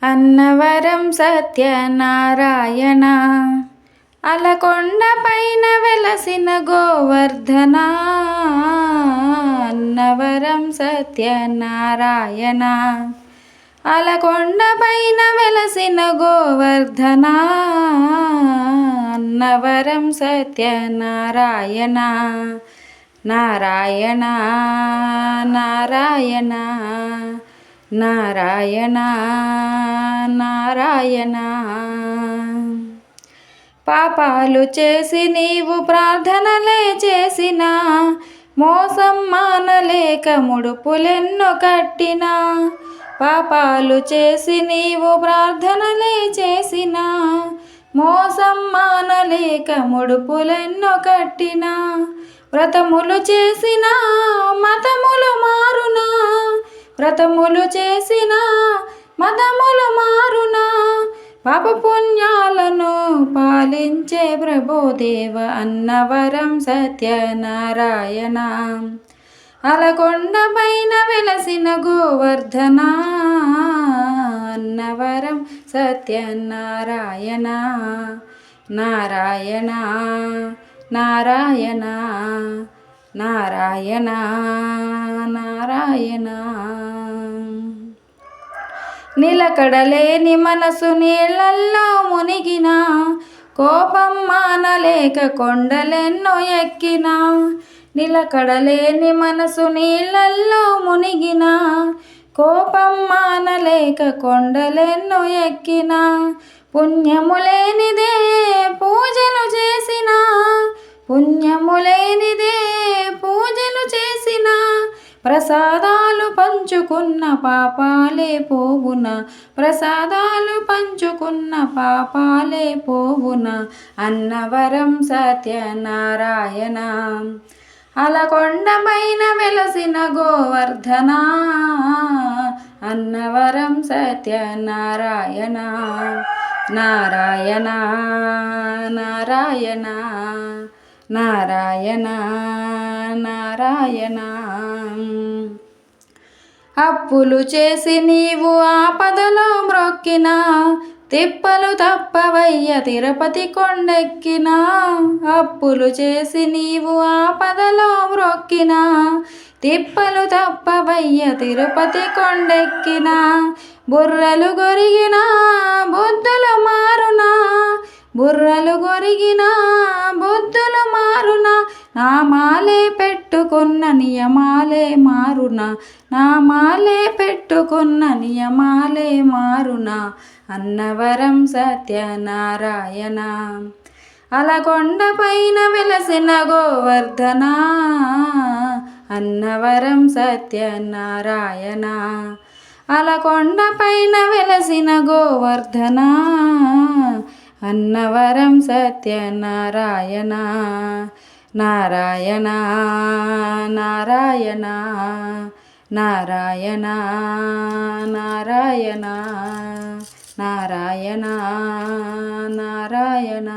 అన్నవరం సత్యనారాయణ అలకొండ పైన వెలసిన గోవర్ధన. అన్నవరం సత్యనారాయణ అలకొండ పైన వెలసిన గోవర్ధన. అన్నవరం సత్యనారాయణ నారాయణ నారాయణ నారాయణ నారాయణ. పాపాలు చేసి నీవు ప్రార్థనలే చేసిన, మోసం మానలేక ముడుపులెన్నో కట్టిన. పాపాలు చేసి నీవు ప్రార్థనలే చేసిన, మోసం మానలేక ముడుపులెన్నో కట్టిన. వ్రతములు చేసిన మతములు మారునా, వ్రతములు చేసిన మతములు మారునా. పాపపుణ్యాలను పాలించే ప్రభుదేవ అన్నవరం సత్యనారాయణ అలకొండ పైన వెలసిన గోవర్ధన. అన్నవరం సత్యనారాయణ నారాయణ నారాయణ నారాయణ నారాయణ. నిలకడలేని మనసు నీళ్ళల్లో మునిగిన, కోపం మానలేక కొండలెన్నో ఎక్కిన. నిలకడలేని మనసు నీళ్ళల్లో మునిగిన, కోపం మానలేక కొండలెన్నో ఎక్కిన. పుణ్యములేనిదే పూజలు చేసిన, పుణ్యములేనిదే పూజలు చేసిన. ప్రసాదాలు పంచుకున్న పాపాలే పోవున, ప్రసాదాలు పంచుకున్న పాపాలే పోవున. అన్నవరం సత్యనారాయణ అలకొండ పైన వెలసిన గోవర్ధన. అన్నవరం సత్యనారాయణ నారాయణ నారాయణ నారాయణ నారాయణ. అప్పులు చేసి నీవు ఆపదలో మ్రొక్కిన, తిప్పలు తప్పవయ్య తిరుపతి కొండెక్కిన. అప్పులు చేసి నీవు ఆపదలో మ్రొక్కిన, తిప్పలు తప్పవయ్య తిరుపతి కొండెక్కిన. బుర్రలు గొరిగిన బుద్ధులు మారునా, బుర్రలు గొరిగిన బుద్ధులు మారునా. నామాలే పెట్టుకున్న నియమాలే మారునా, నామాలే పెట్టుకున్న నియమాలే మారునా. అన్నవరం సత్యనారాయణ అలకొండ పైన వెలసిన గోవర్ధన. అన్నవరం సత్యనారాయణ అలకొండ పైన వెలసిన గోవర్ధన. అన్నవరం సత్యనారాయణ నారాయణ నారాయణ నారాయణ నారాయణ నారాయణ నారాయణ.